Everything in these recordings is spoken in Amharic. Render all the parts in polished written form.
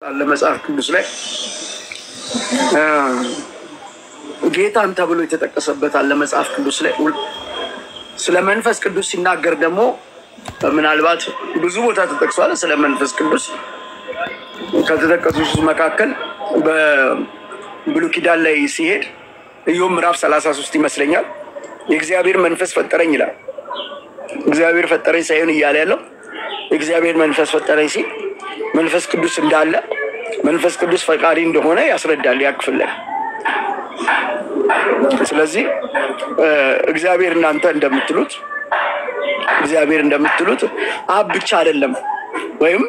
على مصحف ቅዱስ ላይ ጌታን ተብሎ የተጠቀሰበታል ለመጽሐፍ ቅዱስ ላይ ስለ መንፈስ ቅዱስ ሲናገር ደግሞ ምናልባት ብዙ ቦታ ተጠቅሷል ስለ መንፈስ ቅዱስ ከተጠቀሱት መካከል በብሉይ ኪዳን ላይ ሲሄድ ኢዮብ ምዕራፍ 33 ይመስለኛል የእግዚአብሔር መንፈስ ፈጠረኝ ይላል እግዚአብሔር ፈጠረኝ ሳይሆን ይያለ ያለው እግዚአብሔር መንፈስ ፈጠረኝ ሲል መንፈስ ቅዱስ እንዳለ መንፈስ ቅዱስ ፈቃሪ እንደሆነ ያስረዳል ያክፍላል ስለዚህ እግዚአብሔር እናንተ እንደምትሉት እግዚአብሔር እንደምትሉት አብ ብቻ አይደለም ወይም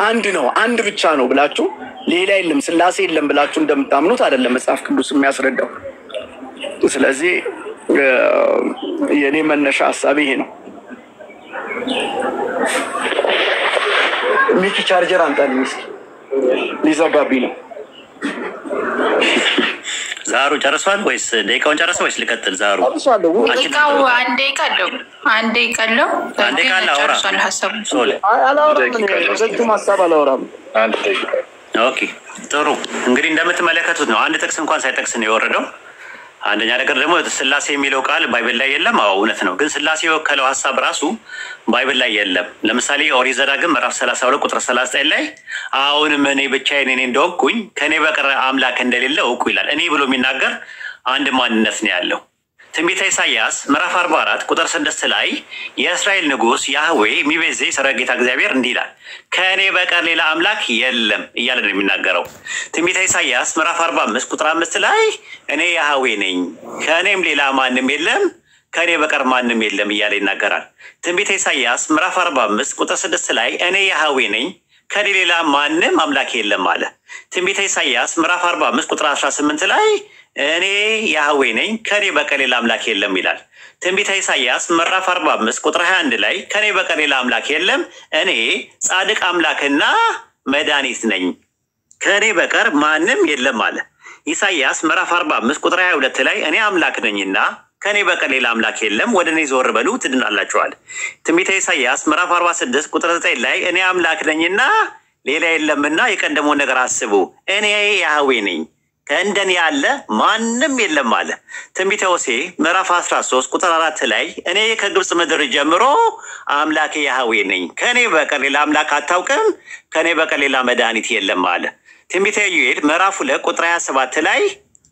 አንድ ነው አንድ ብቻ ነው ብላችሁ ሌላ የለም ስላሴ የለም ብላችሁ እንደምታምኑት አይደለም መጽሐፍ ቅዱስ የሚያስረዳው ስለዚህ የኔ መነሻ ሐሳብ ይሄ ነው ሚኪ ቻርጀር አንጣልኝ እስኪ ሊዘጋቢ ነው ዛሩ ጨርሷል ወይስ ደቂቃውን ጨርሷል ወይስ ልቀጥል ዛሩ ደቂቃው አንዴ ቀለው ጨርሷል ሐሳቡ ኦኬ ጥሩ እንግዲህ እንደምትመለከቱት ነው አንድ ጥቅስ እንኳን ሳይጠቅስ ነው የወረደው አንደኛ ነገር ደግሞ ስላሴ የሚለው ቃል ባይብል ላይ የለም አው እውነት ነው ግን ስላሴ የወከለው ሐሳብ ራሱ ባይብል ላይ የለም ለምሳሌ ኦሪት ዘዳግም ምዕራፍ 32 ቁጥር 39 ላይ አሁንም እኔ ብቻዬን እንደሆንኩኝ ከኔ በቀር አምላክ እንደሌለ እውቁ ይላል እኔ ብሎ የሚናገር አንድ ማንነት ነው ያለው ትንቢተ ኢሳይያስ ምዕራፍ 44 ቁጥር 6 ላይ የእስራኤል ንጉስ ያህዌ ሚቤዜ ሰራዊት እግዚአብሔር እንዲህ ይላል ከኔ በቀር ሌላ አምላክ የለም እያለ ነው የሚናገረው ትንቢተ ኢሳይያስ ምዕራፍ 45 ቁጥር 5 ላይ እኔ ያህዌ ነኝ ከኔም ሌላ ማንንም የለም ከኔ በቀር ማንንም የለም እያለ ይናገራል ትንቢተ ኢሳይያስ ምዕራፍ 45 ቁጥር 6 ላይ እኔ ያህዌ ነኝ ከኔ ሌላ ማንንም አምላክ የለም አለ ትንቢተ ኢሳይያስ ምዕራፍ 45 ቁጥር 18 ላይ እኔ ያህዌ ነኝ ከኔ በቀር ሌላ አምላክ የለም ይላል ትንቢተ ኢሳይያስ ምዕራፍ 45 ቁጥር 21 ላይ ከኔ በቀር ሌላ አምላክ የለም እኔ ጻድቅ አምላክና መድኃኒት ነኝ ከኔ በቀር ማንንም የለም አለ ኢሳይያስ ምዕራፍ 45 ቁጥር 22 ላይ እኔ አምላክ ነኝና ከኔ በቀር ሌላ አምላክ የለም ወደ እኔ ዞር በሉ ትድናላችኋል ትንቢተ ኢሳይያስ ምዕራፍ 46 ቁጥር 9 ላይ እኔ አምላክ ነኝና ሌላ የለምና የቀደመውን ነገር አስቡ እኔ ያህዌ ነኝ ከእንደኔ ያለ ማንንም የለም አለ ትንቢተ ሆሴዕ ምዕራፍ 13 ቁጥር 4 ላይ እኔ ከግብጽ ምድር ጀምሮ አምላክ ያህዌ ነኝ ከኔ በቀር ሌላ አምላክ አታውቅም ከኔ በቀር ሌላ መድኃኒት የለም አለ ትንቢተ ኢዩኤል ምዕራፍ 2 ቁጥር 27 ላይ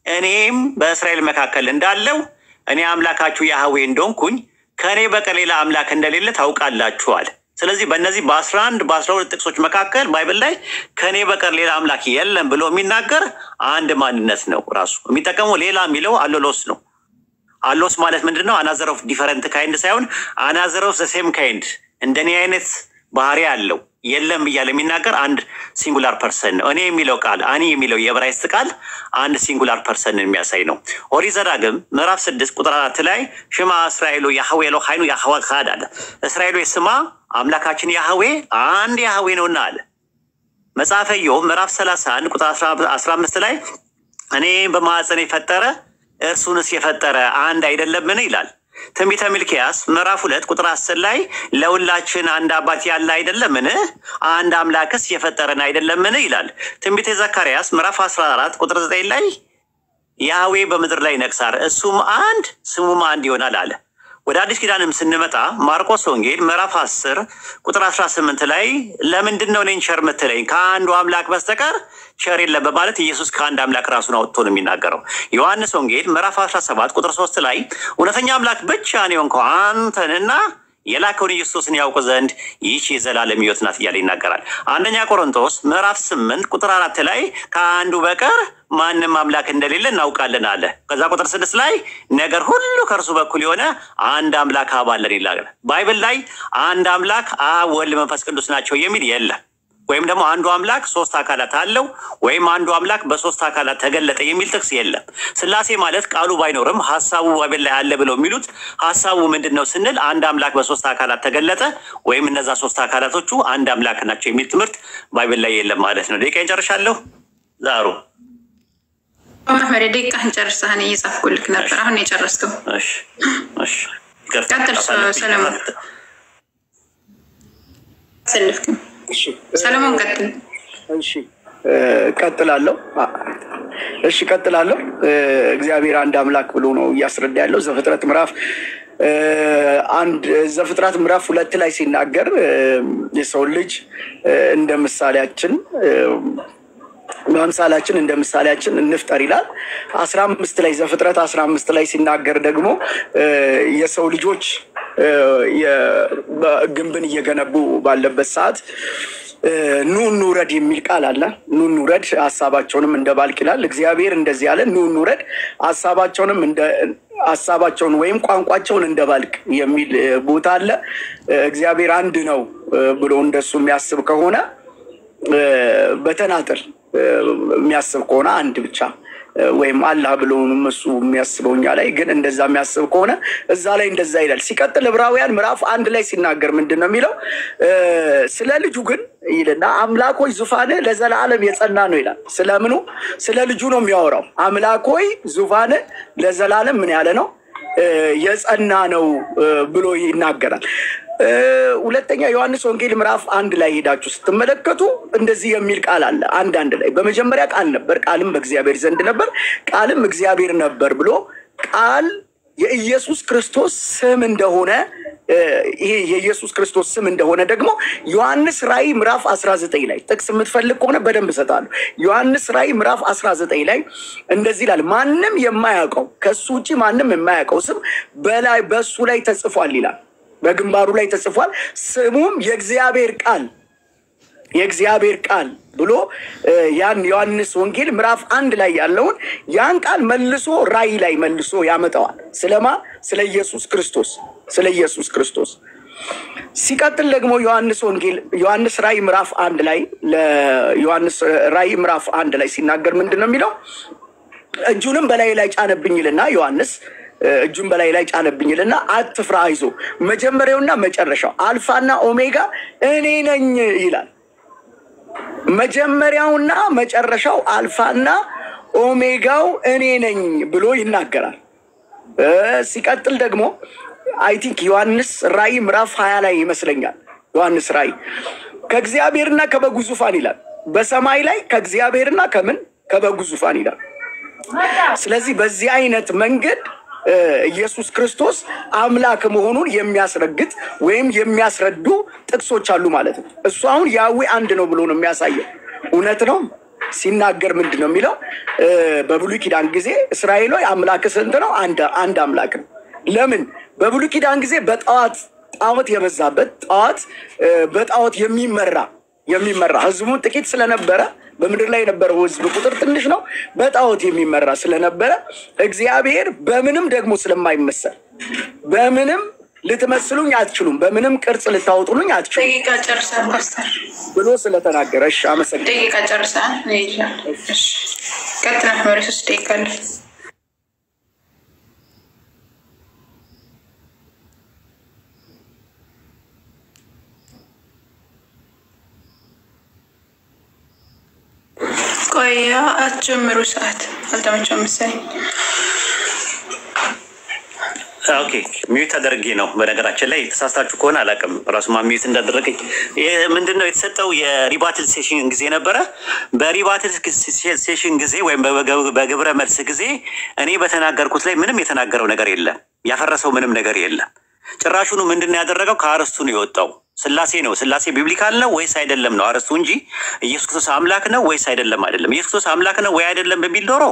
እኔም በእስራኤል መካከል እንዳለው እኔ አምላካችሁ ያህዌ እንደሆንኩኝ ከኔ በቀር ሌላ አምላክ እንደሌለ ታውቃላችኋል ስለዚህ በእነዚህ በ11 በ12 ጥቅሶች መካከል ባይብል ላይ ከኔ በቀር ሌላ አምላክ የለም ብሎ የሚናገር አንድ ማንነት ነው ራሱ የሚጠቀመው ሌላ የሚለው አሎሎስ ነው አሎስ ማለት ምንድነው አናዘር ኦፍ ዲፈረንት ካይንድ ሳይሆን አናዘር ኦፍ ዘ ሴም ካይንድ እንደኔ አይነት ባህሪ ያለው የለም እያለ የሚናገር አንድ ሲንጉላር ፐርሰን ነው እኔ የሚለው ቃል አኒ የሚለው የዕብራይስጥ ቃል አንድ ሲንጉላር ፐርሰንን የሚያሳይ ነው ኦሪት ዘዳግም ምዕራፍ 6 ቁጥር 4 ላይ ሽማ እስራኤል ያህዌ ኤሎሃይኑ ያህዋ ካድ አለ እስራኤል ስማ አምላካችን ያህዌ አንድ ያህዌ ነውና አለ መጽሐፈ ኢዮብ ምዕራፍ 31 ቁጥር 15 ላይ እኔ በማህፀን የፈጠረ እርሱንስ የፈጠረ አንድ አይደለምን ይላል ትንቢተ ሚልክያስ ምዕራፍ 2 ቁጥር 10 ላይ ለሁላችን አንድ አባት ያለ አይደለምን አንድ አምላክስ የፈጠረን አይደለምን ይላል ትንቢተ ዘካርያስ ምዕራፍ 14 ቁጥር 9 ላይ ያህዌ በምድር ላይ ይነግሣል እሱም አንድ ስሙም አንድ ይሆናል አለ ወደ አዲስ ኪዳንም ስንመጣ ማርቆስ ወንጌል ምዕራፍ 10 ቁጥር 18 ላይ ለምንድነው እኔን ቸር የምትለኝ ከአንዱ አምላክ በስተቀር ቸር የለም በማለት ኢየሱስ ከአንድ አምላክ ራሱን አውጥቶ ነው የሚናገረው ዮሐንስ ወንጌል ምዕራፍ 17 ቁጥር 3 ላይ እውነተኛ አምላክ ብቻ ነው እንኳን አንተንና የላከውን ኢየሱስን ያውቁ ዘንድ ይህች የዘላለም ሕይወት ናት እያለ ይናገራል አንደኛ ቆሮንቶስ ምዕራፍ 8 ቁጥር 4 ላይ ከአንዱ በቀር ማንንም አምላክ እንደሌለ እናውቃለን አለ ከዛ ቁጥር 6 ላይ ነገር ሁሉ ከእርሱ በኩል የሆነ አንድ አምላክ አብ አለን ይላል ባይብል ላይ አንድ አምላክ አብ ወልድ መንፈስ ቅዱስ ናቸው የሚል የለም ወይም ደግሞ አንዱ አምላክ ሶስት አካላት አለው ወይም አንዱ አምላክ በሶስት አካላት ተገለጠ የሚል ጥቅስ የለም ስላሴ ማለት ቃሉ ባይኖርም ሐሳቡ ባይብል ላይ አለ ብለው የሚሉት ሐሳቡ ምንድነው ስንል አንድ አምላክ በሶስት አካላት ተገለጠ ወይም እነዛ ሶስት አካላቶቹ አንድ አምላክ ናቸው የሚል ትምህርት ባይብል ላይ የለም ማለት ነው ደቂቃ እንጨርሻለሁ ዛሩ መሐመድ ደቂቃህን ጨርሰሃል እየጻፍኩልክ ነበር አሁን የጨረስከው እሺ ቀጥል ሰለሞን ሰልፍክ ሰለሞን ቀጥል እሺ ቀጥላለሁ። እሺ ቀጥላለሁ። እግዚአብሔር አንድ አምላክ ብሎ ነው እያስረዳ ያለው ዘፍጥረት ምዕራፍ 2 ላይ ሲናገር የሰው ልጅ እንደ ምሳሌያችን በአምሳላችን እንደ ምሳሌያችን እንፍጠር ይላል። 15 ላይ ዘፍጥረት 15 ላይ ሲናገር ደግሞ የሰው ልጆች ግንብን እየገነቡ ባለበት ሰዓት ኑ እንውረድ የሚል ቃል አለ። ኑ እንውረድ ሐሳባቸውንም እንደባልቅ ይላል። እግዚአብሔር እንደዚህ ያለ ኑ እንውረድ ሐሳባቸውን ወይም ቋንቋቸውን እንደባልቅ የሚል ቦታ አለ። እግዚአብሔር አንድ ነው ብሎ እንደሱ የሚያስብ ከሆነ በተናጠል የሚያስብ ከሆነ አንድ ብቻ ወይም አላህ ብሎ እሱ የሚያስበውኛ ላይ ግን እንደዛ የሚያስብ ከሆነ እዛ ላይ እንደዛ ይላል። ሲቀጥል ዕብራውያን ምዕራፍ 1 ላይ ሲናገር ምንድነው የሚለው? ስለ ልጁ ግን ይልና አምላኮይ ዙፋን ለዘላለም የጸና ነው ይላል። ስለምኑ? ስለ ልጁ ነው የሚያወራው። አምላኮይ ዙፋን ለዘላለም ምን ያለ ነው? የጸና ነው ብሎ ይናገራል። ሁለተኛ ዮሐንስ ወንጌል ምዕራፍ 1 ላይ ሄዳችሁ ስትመለከቱ እንደዚህ የሚል ቃል አለ። አንድ ላይ በመጀመሪያ ቃል ነበር፣ ቃልም በእግዚአብሔር ዘንድ ነበር፣ ቃልም እግዚአብሔር ነበር ብሎ ቃል የኢየሱስ ክርስቶስ ስም እንደሆነ ይሄ የኢየሱስ ክርስቶስ ስም እንደሆነ ደግሞ ዮሐንስ ራእይ ምዕራፍ 19 ላይ ጥቅስ የምትፈልግ ከሆነ በደንብ እሰጣለሁ። ዮሐንስ ራእይ ምዕራፍ 19 ላይ እንደዚህ ይላል፣ ማንም የማያውቀው ከሱ ውጪ ማንም የማያውቀው ስም በላይ በሱ ላይ ተጽፏል ይላል። በግንባሩ ላይ ተጽፏል። ስሙም የእግዚአብሔር ቃል ብሎ ያን ዮሐንስ ወንጌል ምዕራፍ 1 ላይ ያለውን ያን ቃል መልሶ ራእይ ላይ መልሶ ያመጣዋል። ስለማ ስለ ኢየሱስ ክርስቶስ ሲቀጥል ደግሞ ዮሐንስ ራእይ ምዕራፍ 1 ላይ ለዮሐንስ ራእይ ምዕራፍ 1 ላይ ሲናገር ምንድነው የሚለው? እጁንም በላይ ላይ ጫነብኝልና ዮሐንስ እጁን በላይ ላይ ጫነብኝልና አትፍራ፣ አይዞ መጀመሪያውና መጨረሻው አልፋና ኦሜጋ እኔ ነኝ ይላል። መጀመሪያውና መጨረሻው አልፋና ኦሜጋው እኔ ነኝ ብሎ ይናገራል። ሲቀጥል ደግሞ አይ ቲንክ ዮሐንስ ራእይ ምዕራፍ 20 ላይ ይመስለኛል። ዮሐንስ ራእይ ከእግዚአብሔርና ከበጉ ዙፋን ይላል። በሰማይ ላይ ከእግዚአብሔርና ከበጉ ዙፋን ይላል። ስለዚህ በዚህ አይነት መንገድ ኢየሱስ ክርስቶስ አምላክ መሆኑን የሚያስረግጥ ወይም የሚያስረዱ ጥቅሶች አሉ ማለት ነው። እሱ አሁን ያዌ አንድ ነው ብሎ ነው የሚያሳየው። እውነት ነው ሲናገር ምንድነው የሚለው? በብሉይ ኪዳን ጊዜ እስራኤል ሆይ አምላክ ስንት ነው? አንድ አምላክ ነው። ለምን? በብሉይ ኪዳን ጊዜ ጣዖት የበዛበት በጣዖት የሚመራ ህዝቡ ጥቂት ስለነበረ በምድር ላይ የነበረው ህዝብ ቁጥር ትንሽ ነው። በጣዖት የሚመራ ስለነበረ እግዚአብሔር በምንም ደግሞ ስለማይመሰል በምንም ልትመስሉኝ አትችሉም፣ በምንም ቅርጽ ልታወጡልኝ አትችሉም ደቂቃ ጨርሰን ፓስተር ብሎ ስለተናገረ እሺ አመሰግናለሁ። ደቂቃ ጨርሰን እሺ ቀጥታ መሪስ ደቂቃ ቆያ አትጀምሩ፣ ሰዓት አልተመቸም መሰለኝ። ኦኬ ሚዩት አድርጌ ነው። በነገራችን ላይ ተሳስታችሁ ከሆነ አላውቅም፣ ራሱማ ሚዩት እንዳደረገኝ። ምንድነው የተሰጠው? የሪባትል ሴሽን ጊዜ ነበረ። በሪባትል ሴሽን ጊዜ ወይም በግብረ መልስ ጊዜ እኔ በተናገርኩት ላይ ምንም የተናገረው ነገር የለም፣ ያፈረሰው ምንም ነገር የለም። ጭራሹኑ ምንድነው ያደረገው? ከአርስቱ ነው የወጣው። ስላሴ ነው። ስላሴ ቢብሊካል ነው ወይስ አይደለም ነው አርስቱ እንጂ ኢየሱስ ክርስቶስ አምላክ ነው ወይስ አይደለም አይደለም። ኢየሱስ ክርስቶስ አምላክ ነው ወይ አይደለም በሚል ዶሮ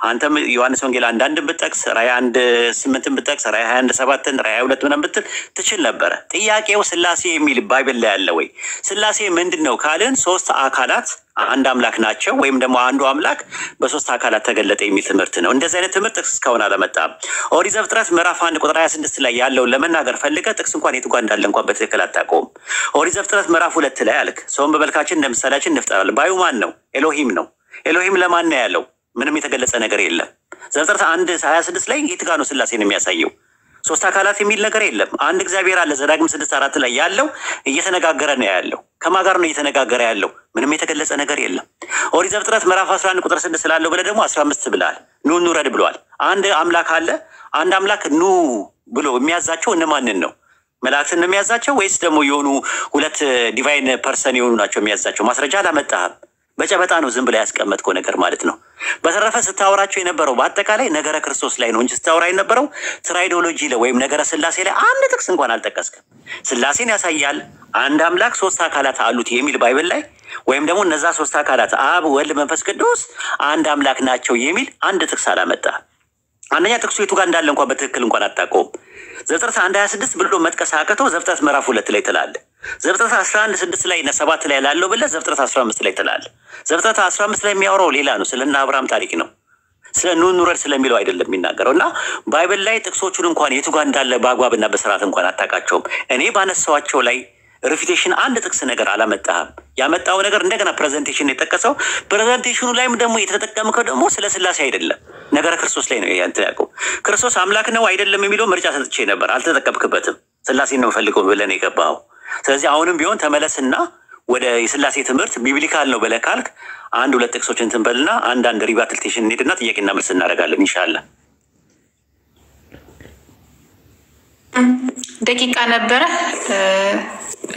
አንተም ዮሐንስ ወንጌል 1:1 ብትጠቅስ፣ ራእይ 1:8 ብትጠቅስ፣ ራእይ 21:7 ራእይ 2 ምናምን ብትል ትችል ነበረ። ጥያቄው ስላሴ የሚል ባይብል ላይ ያለ ወይ? ስላሴ ምንድነው ካልን 3 አካላት አንድ አምላክ ናቸው ወይም ደግሞ አንዱ አምላክ በ3 አካላት ተገለጠ የሚል ትምህርት ነው። እንደዚህ አይነት ትምህርት ጥቅስ እስካሁን አልመጣም። ኦሪት ዘፍጥረት ምዕራፍ 1 ቁጥር 26 ላይ ያለውን ለመናገር ፈልገህ ጥቅስ እንኳን የቱ ጋር እንዳለ እንኳን በትክክል አታውቀውም። ኦሪት ዘፍጥረት ምዕራፍ 2 ላይ አልክ ሰውን በመልካችን እንደ ምሳሌያችን እንፍጠር። ባዩ ማን ነው? ኤሎሂም ነው። ኤሎሂም ለማን ነው ያለው? ምንም የተገለጸ ነገር የለም። ዘፍጥረት 1:26 ላይ የት ጋር ነው ስላሴን የሚያሳየው? 3 አካላት የሚል ነገር የለም። አንድ እግዚአብሔር አለ። ዘዳግም 6:4 ላይ ያለው እየተነጋገረ ነው ያለው። ከማን ጋር ነው እየተነጋገረ ያለው? ምንም የተገለጸ ነገር የለም። ኦሪት ዘፍጥረት ምዕራፍ 11 ቁጥር 6 ስላለው ብለህ ደግሞ 15 ብለሃል። ኑ እንውረድ ብለዋል። አንድ አምላክ አለ። አንድ አምላክ ኑ ብሎ የሚያዛቸው እነማንን ነው? መላእክትን ነው የሚያዛቸው ወይስ ደግሞ የሆኑ 2 ዲቫይን ፐርሰን የሆኑ ናቸው የሚያዛቸው? ማስረጃ አላመጣህም። በጨበጣ ነው ዝም ብላ ያስቀመጥከው ነገር ማለት ነው። በተረፈ ስታወራቸው የነበረው በአጠቃላይ ነገረ ክርስቶስ ላይ ነው እንጂ ስታወራ የነበረው ትራይዶሎጂ ላይ ወይም ነገረ ስላሴ ላይ አንድ ጥቅስ እንኳን አልጠቀስክም። ስላሴን ያሳያል አንድ አምላክ ሶስት አካላት አሉት የሚል ባይብል ላይ ወይም ደግሞ እነዛ ሶስት አካላት አብ፣ ወልድ፣ መንፈስ ቅዱስ አንድ አምላክ ናቸው የሚል አንድ ጥቅስ አላመጣህም። አንደኛ ጥቅሱ የቱ ጋር እንዳለ እንኳን በትክክል እንኳን አታውቀውም። ዘፍጥረት 1:26 ብሎ መጥቀስ አቅቶ ዘፍጥረት ምዕራፍ 2 ላይ ትላለህ። ዘፍጥረት 11:6 ላይ እና 7 ላይ ላለው ብለህ ዘፍጥረት 15 ላይ ትላለህ። ዘፍጥረት 15 ላይ የሚያወራው ሌላ ነው። ስለና አብርሃም ታሪክ ነው። ስለ ኑህ ኑረድ ስለሚለው አይደለም የሚናገረው። እና ባይብል ላይ ጥቅሶቹን እንኳን የቱ ጋር እንዳለ በአግባብና በስርዓት እንኳን አታውቃቸውም። እኔ ባነሳዋቸው ላይ ሪፊቴሽን አንድ ጥቅስ ነገር አላመጣህም። ያመጣው ነገር እንደገና ፕሬዘንቴሽን የጠቀሰው ፕሬዘንቴሽኑ ላይም ደግሞ የተጠቀምከው ደግሞ ስለ ስላሴ አይደለም ነገረ ክርስቶስ ላይ ነው ያንተያቀው። ክርስቶስ አምላክ ነው አይደለም የሚለው ምርጫ ሰጥቼ ነበር፣ አልተጠቀምክበትም። ስላሴን ነው ፈልገው ብለን የገባው። ስለዚህ አሁንም ቢሆን ተመለስና ወደ የስላሴ ትምህርት ቢብሊካል ነው ብለህ ካልክ አንድ ሁለት ጥቅሶችን እንትን በልና አንዳንድ ሪባትልቴሽን እንሄድና ጥያቄና መልስ እናደርጋለን ኢንሻአላህ። ደቂቃ ነበረ።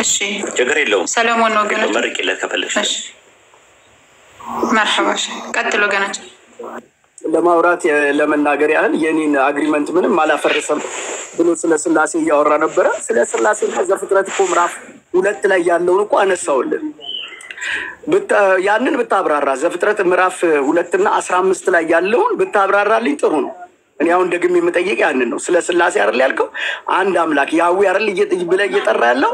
እሺ ችግር የለውም። ሰለሞን ወገኖች መርቂለት ከፈለግሽ። እሺ መርሐባሽ ቀጥሎ ገናች ለማውራት ለመናገር ያህል የኔን አግሪመንት ምንም አላፈረሰም ብሎ ስለ ስላሴ እያወራ ነበረ። ስለ ስላሴ ዘፍጥረት እኮ ምዕራፍ 2 ላይ ያለውን እኮ አነሳውልን። ያንን ብታብራራ ዘፍጥረት ምዕራፍ 2 እና 15 ላይ ያለውን ብታብራራልኝ ጥሩ ነው። እኔ አሁን ደግሜ የምጠይቅ ያንን ነው። ስለ ስላሴ አይደል ያልከው? አንድ አምላክ ያው አይደል ብለህ እየጠራ ያለው?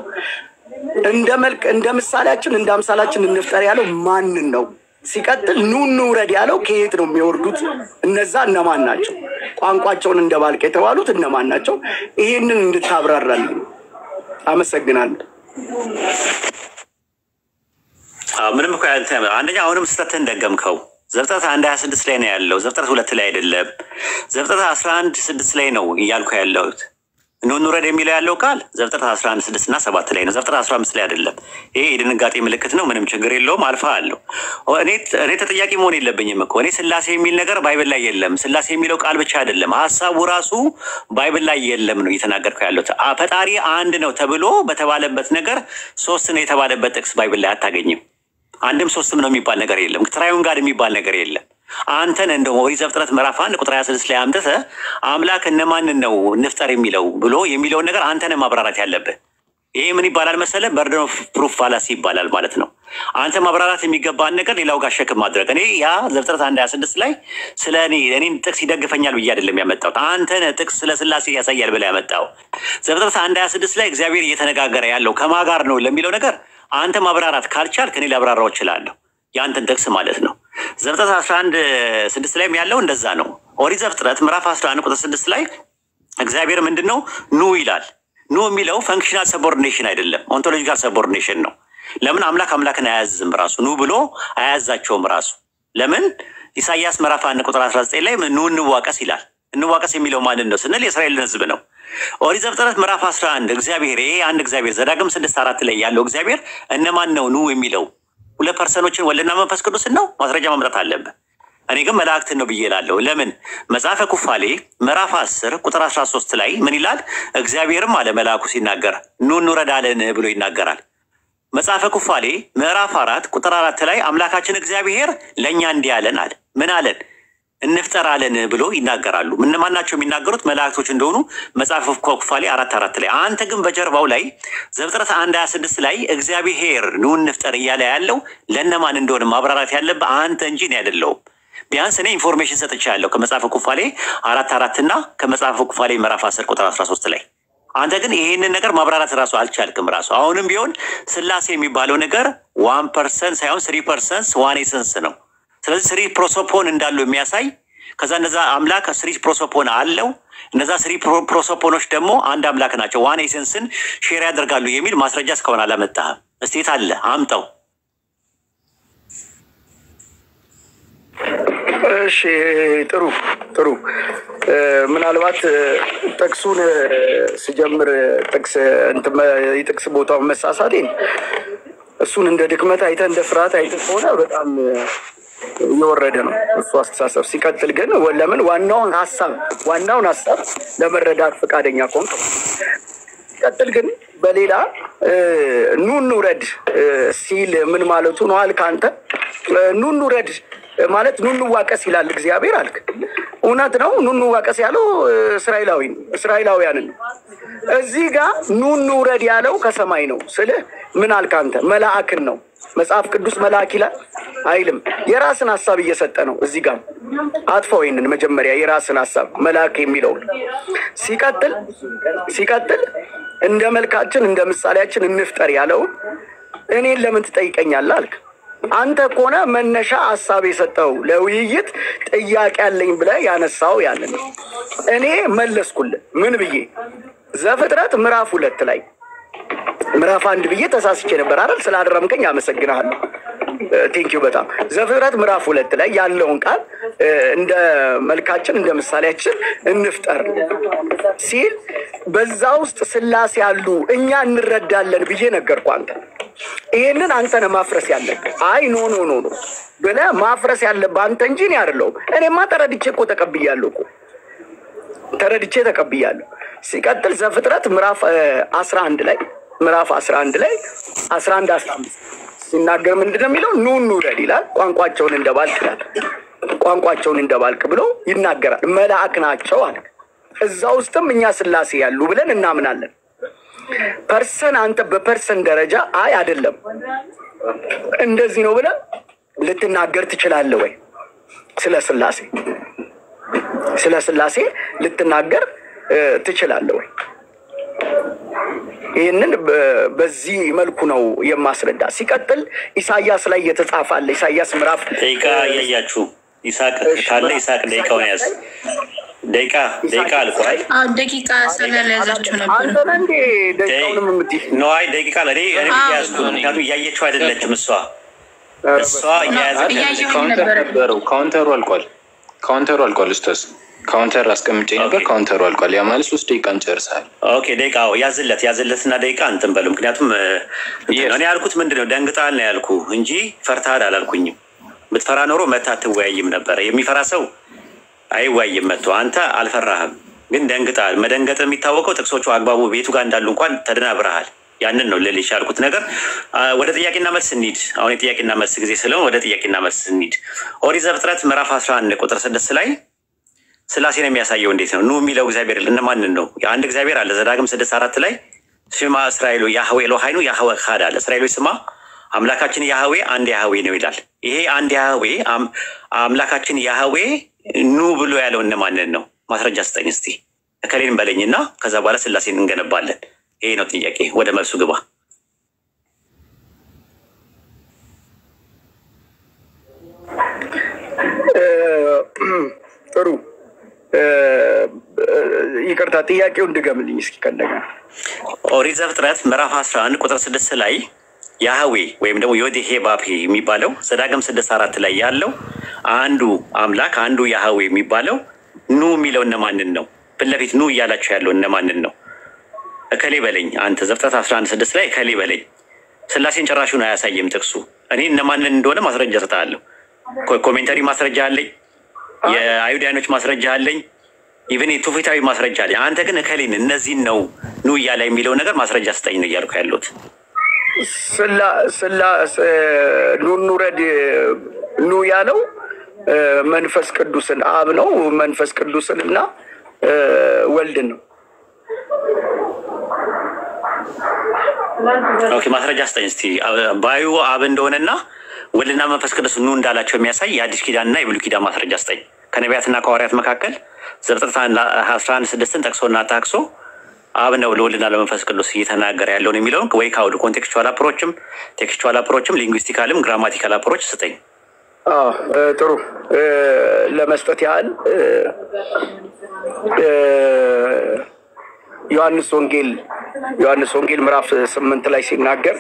እንደ መልክ እንደ ምሳሌያችን እንደ አምሳላችን እንፍጠር ያለው ማንን ነው? ሲቀጥል ኑ እንውረድ ያለው ከየት ነው የሚወርዱት? እነዛ እነማን ናቸው? ቋንቋቸውን እንደባልቅ የተባሉት እነማን ናቸው? ይሄንን እንድታብራራልኝ አመሰግናለሁ። ምንም እኮ አንደኛ አሁንም ስተትን ደገምከው። ዘፍጥረት 1:26 ላይ ነው ያለው፣ ዘፍጥረት 2 ላይ አይደለም። ዘፍጥረት 11:6 ላይ ነው እያልኩ ያለሁት። ኑ እንውረድ የሚለው ያለው ቃል ዘፍጥረት 11:6 እና 7 ላይ ነው፣ ዘፍጥረት 15 ላይ አይደለም። ይሄ የድንጋጤ ምልክት ነው። ምንም ችግር የለውም። አልፋ አለው። እኔ ተጠያቂ መሆን የለብኝም እኮ። እኔ ስላሴ የሚል ነገር ባይብል ላይ የለም። ስላሴ የሚለው ቃል ብቻ አይደለም፣ ሀሳቡ ራሱ ባይብል ላይ የለም ነው እየተናገርኩ ያለሁት። ፈጣሪ አንድ ነው ተብሎ በተባለበት ነገር ሶስት ነው የተባለበት ጥቅስ ባይብል ላይ አታገኝም። አንድም ሶስትም ነው የሚባል ነገር የለም። ትራዩን ጋር የሚባል ነገር የለም። አንተን እንደው ኦሪት ዘፍጥረት ምዕራፍ 1 ቁጥር 26 ላይ አምጥተህ አምላክ እነማንን ነው እንፍጠር የሚለው ብሎ የሚለውን ነገር አንተን ማብራራት ያለብህ። ይሄ ምን ይባላል መሰለህ? በርደን ኦፍ ፕሩፍ ፋላሲ ይባላል ማለት ነው። አንተ ማብራራት የሚገባን ነገር ሌላው ጋር ሸክም ማድረግ። እኔ ያ ዘፍጥረት 1:26 ላይ ስለ እኔን ጥቅስ ይደግፈኛል ብዬ አይደለም ያመጣሁት። አንተን ጥቅስ ስለ ስላሴ ያሳያል ብለህ ያመጣው። ዘፍጥረት 1:26 ላይ እግዚአብሔር እየተነጋገረ ያለው ከማን ጋር ነው ለሚለው ነገር አንተ ማብራራት ካልቻልክ እኔ ላብራራው እችላለሁ፣ ያንተን ጥቅስ ማለት ነው። ዘፍጥረት 11:6 ላይም ያለው እንደዛ ነው። ኦሪት ዘፍጥረት ምዕራፍ 11 ቁጥር 6 ላይ እግዚአብሔር ምንድነው ኑ ይላል። ኑ የሚለው ፈንክሽናል ሰቦርዲኔሽን አይደለም፣ ኦንቶሎጂካል ሰቦርዲኔሽን ነው። ለምን አምላክን አያዝም? ራሱ ኑ ብሎ አያዛቸውም ራሱ። ለምን ኢሳይያስ ምዕራፍ 1 ቁጥር 19 ላይ ኑ እንዋቀስ ይላል። እንዋቀስ የሚለው ማንን ነው ስንል የእስራኤልን ሕዝብ ነው። ኦሪት ዘፍጥረት ምዕራፍ 11 እግዚአብሔር ይሄ አንድ እግዚአብሔር ዘዳግም 6:4 ላይ ያለው እግዚአብሔር እነማን ነው ኑ የሚለው? ሁለት ፐርሰኖችን ወልድና መንፈስ ቅዱስን ነው። ማስረጃ ማምጣት አለብህ። እኔ ግን መላእክትን ነው ብዬ እላለሁ። ለምን መጽሐፈ ኩፋሌ ምዕራፍ 10 ቁጥር 13 ላይ ምን ይላል? እግዚአብሔርም አለ መልአኩ ሲናገር ኑ እንውረድ አለን ብሎ ይናገራል። መጽሐፈ ኩፋሌ ምዕራፍ 4 ቁጥር 4 ላይ አምላካችን እግዚአብሔር ለእኛ እንዲህ አለን አለ። ምን አለን? እንፍጠር አለን ብሎ ይናገራሉ። እነማን ናቸው የሚናገሩት? መላእክቶች እንደሆኑ መጽሐፈ ኩፋሌ 4:4 ላይ። አንተ ግን በጀርባው ላይ ዘፍጥረት 1:26 ላይ እግዚአብሔር ኑ እንፍጠር እያለ ያለው ለእነማን እንደሆነ ማብራራት ያለብህ አንተ እንጂ እኔ አይደለሁም። ቢያንስ እኔ ኢንፎርሜሽን ሰጥቻለሁ ከመጽሐፈ ኩፋሌ 4:4 እና ከመጽሐፈ ኩፋሌ ምዕራፍ 10 ቁጥር 13 ላይ። አንተ ግን ይሄንን ነገር ማብራራት ራሱ አልቻልክም። ራሱ አሁንም ቢሆን ስላሴ የሚባለው ነገር 1% ሳይሆን 3% ዋን ኤሰንስ ነው። ስለዚህ 3 ፕሮሶፖን እንዳለው የሚያሳይ ከዛ እነዛ አምላክ 3 ፕሮሶፖን አለው። እነዛ 3 ፕሮሶፖኖች ደግሞ አንድ አምላክ ናቸው፣ ዋን ኤሰንስን ሼር ያደርጋሉ የሚል ማስረጃ እስካሁን አላመጣህም። እስቲ የት አለ? አምጣው። እሺ ጥሩ። ምናልባት ጥቅሱን ስጀምር የጥቅስ ቦታውን መሳሳቴን እሱን እንደ ድክመት አይተህ እንደ ፍርሃት አይተህ ከሆነ በጣም እየወረደ ነው እሱ አስተሳሰብ። ሲቀጥል ግን ለምን ዋናውን ሀሳብ ለመረዳት ፈቃደኛ ከሆንክ፣ ሲቀጥል ግን በሌላ ኑ እንውረድ ሲል ምን ማለቱ ነው አልክ አንተ? ኑ እንውረድ ማለት ኑ እንዋቀስ ይላል እግዚአብሔር አልክ። እውነት ነው። ኑ እንዋቀስ ያለው እስራኤላውያንን ነው። እዚህ ጋር ኑ እንውረድ ያለው ከሰማይ ነው ስልህ ምን አልክ አንተ? መልአክን ነው። መጽሐፍ ቅዱስ መልአክ ይላል አይልም። የራስን ሀሳብ እየሰጠ ነው። እዚህ ጋር አጥፋው ይሄንን መጀመሪያ የራስን ሀሳብ መልአክ የሚለውን ሲቀጥል እንደ መልካችን እንደ ምሳሌያችን እንፍጠር ያለው እኔን ለምን ትጠይቀኛለህ አልክ። አንተ ከሆነ መነሻ ሀሳብ የሰጠው ለውይይት ጥያቄ አለኝ ብለህ ያነሳው ያንን እኔ መለስኩልህ። ምን ብዬ? ዘፍጥረት ምዕራፍ 2 ላይ ምዕራፍ 1 ብዬ ተሳስቼ ነበር አይደል? ስላደረምከኝ አመሰግናለሁ። ቴንኪው በጣም። ዘፍጥረት ምዕራፍ 2 ላይ ያለውን ቃል እንደ መልካችን እንደ ምሳሌያችን እንፍጠር ሲል በዛ ውስጥ ስላሴ ያሉ እኛ እንረዳለን ብዬ ነገርኩህ አንተ። ይሄንን አንተ ነህ ማፍረስ ያለብህ። አይ ኖ ኖ ኖ ኖ ብለህ ማፍረስ ያለብህ አንተ እንጂ እኔ አይደለሁም። እኔማ ተረድቼ እኮ ተቀብያለሁ እኮ ተቀብያለሁ። ሲቀጥል ዘፍጥረት ምዕራፍ 11 ላይ 11-15 ሲናገር ምንድን ነው የሚለው? ኑ እንውረድ ይላል። ቋንቋቸውን እንደባልቅ ብሎ ይናገራል። መልአክ ናቸው አለ። እዛ ውስጥም እኛ ስላሴ ያሉ ብለን እናምናለን። ፐርሰን አንተ በፐርሰን ደረጃ አይ አይደለም እንደዚህ ነው ብለህ ልትናገር ትችላለህ ወይ? ስለ ስላሴ ልትናገር ትችላለህ ወይ? ይህንን በዚህ መልኩ ነው የማስረዳ። ሲቀጥል ኢሳያስ ላይ የተጻፈ አለ። ኢሳያስ ምዕራፍ ደቂቃ ያያችሁ ይስሐቅ ካለ ይስሐቅ ደቂቃውን ያዝ። ደቂቃ አልቋል። ደቂቃ ስለያዛችሁ ነበር። አንተ እንዴ ደቂቃውንም የምትይ ነው? አይ ደቂቃ ለኔ ያዝኩ ነው። ምክንያቱም እያየችው አይደለችም እሷ እያያዘች ካውንተሩ አልቋል። ኡስታዝ ካውንተር አስቀምጬ ነበር። ካውንተሩ አልቋል። ያ ማለት 3 ደቂቃ እንጨርሳለን። ኦኬ ደቂቃው ያዝለትና ደቂቃ እንትን በሉ። ምክንያቱም እኔ ያልኩት ምንድነው ደንግጣል ነው ያልኩ እንጂ ፈርታል አላልኩኝም። ብትፈራ ኖሮ መታ አትወያይም ነበር። የሚፈራ ሰው አይወያይም መጥቶ። አንተ አልፈራህም ግን ደንግጣል። መደንገጥ የሚታወቀው ጥቅሶቹ አግባቡ ቤቱ ጋር እንዳሉ እንኳን ተደናብረሃል። ያንን ነው ልልሽ ያልኩት ነገር። ወደ ጥያቄና መልስ እንሂድ። አሁን የጥያቄና መልስ ጊዜ ስለሆነ ወደ ጥያቄና መልስ እንሂድ። ኦሪት ዘፍጥረት ምዕራፍ 11 ቁጥር 6 ላይ ስላሴን የሚያሳየው እንዴት ነው? ኑ የሚለው እግዚአብሔር እነማንን ነው? አንድ እግዚአብሔር አለ። ዘዳግም 6:4 ላይ ስማ እስራኤሉ ያህዌ ኤሎሃይኑ ያህዌ ኻድ አለ። እስራኤሎች ስማ አምላካችን ያህዌ አንድ ያህዌ ነው ይላል። ይሄ አንድ ያህዌ አምላካችን ያህዌ ኑ ብሎ ያለው እነማንን ነው? ማስረጃ ስጠኝ እስቲ። እከሌን በለኝና ከዛ በኋላ ስላሴን እንገነባለን። ይሄ ነው ጥያቄ። ወደ መልሱ ግባ። ጥሩ ይቅርታ፣ ጥያቄውን ድገምልኝ እስኪ ከእንደገና። ኦሪት ዘፍጥረት ምዕራፍ 11 ቁጥር 6 ላይ ያህዌ ወይም ደግሞ ዮዴሄ ባፔ የሚባለው ዘዳግም 6:4 ላይ ያለው አንዱ አምላክ አንዱ ያህዌ የሚባለው ኑ የሚለው እነማንን ነው? ፊት ለፊት ኑ እያላቸው ያለው እነማንን ነው? እከሌ በለኝ አንተ። ዘፍጥረት 11:6 ላይ እከሌ በለኝ። ስላሴን ጭራሹን አያሳይም ጥቅሱ። እኔ እነማንን እንደሆነ ማስረጃ ሰጣለሁ። ኮሜንታሪ ማስረጃ አለኝ፣ የአይሁዳኖች ማስረጃ አለኝ፣ ኢቨን የትውፊታዊ ማስረጃ አለኝ። አንተ ግን እከሌን እነዚህን ነው ኑ እያለ የሚለው ነገር ማስረጃ ስጠኝ ነው እያልኩ ያለሁት። ኑ እንውረድ ኑ ያለው መንፈስ ቅዱስን አብ ነው። መንፈስ ቅዱስን እና ወልድን ነው። ኦኬ ማስረጃ ስጠኝ እስቲ። ባዩ አብ እንደሆነና ወልድና መንፈስ ቅዱስ ኑ እንዳላቸው የሚያሳይ የአዲስ ኪዳንና የብሉይ ኪዳን ማስረጃ ስጠኝ። ከነቢያትና ከሐዋርያት መካከል ዘፍጥረት 11:6 ጠቅሶና ታክሶ አብ ነው ለወልድና ለመንፈስ ቅዱስ እየተናገረ ያለውን የሚለውን ወይ ካውድ ኮንቴክስቹዋል አፕሮችም ቴክስቹዋል አፕሮችም ሊንጉስቲካልም ግራማቲካል አፕሮች ስጠኝ። ጥሩ ለመስጠት ያህል ዮሐንስ ወንጌል ምዕራፍ 8 ላይ ሲናገር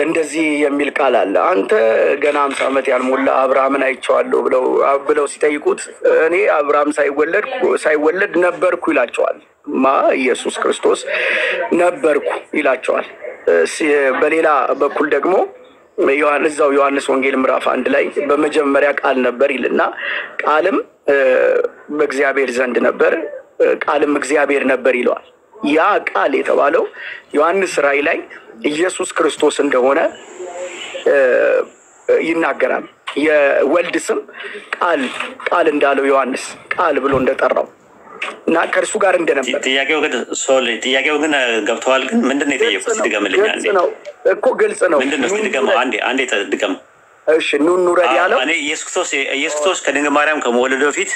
እንደዚህ የሚል ቃል አለ። አንተ ገና 50 ዓመት ያልሞላ አብርሃምን አይቼዋለሁ ብለው ሲጠይቁት እኔ አብርሃም ሳይወለድ ነበርኩ ይላቸዋል። ኢየሱስ ክርስቶስ ነበርኩ ይላቸዋል። በሌላ በኩል ደግሞ እዛው ዮሐንስ ወንጌል ምዕራፍ 1 ላይ በመጀመሪያ ቃል ነበር ይልና ቃልም በእግዚአብሔር ዘንድ ነበር፣ ቃልም እግዚአብሔር ነበር ይለዋል። ያ ቃል የተባለው ዮሐንስ ራእይ ላይ ኢየሱስ ክርስቶስ እንደሆነ ይናገራል። የወልድ ስም ቃል እንዳለው ዮሐንስ ቃል ብሎ እንደጠራው እና ከእርሱ ጋር እንደነበር ጥያቄው ግን ገብተዋል። ግን ምንድን ነው የጠየቁት? ድገምልኝ አንዴ እኮ ግልጽ ነው። ምንድን ነው? ድገም አንዴ ድገም። እሺ ኑን ውረድ ያለው እኔ ኢየሱስ ክርስቶስ ከድንግል ማርያም ከመወለዱ በፊት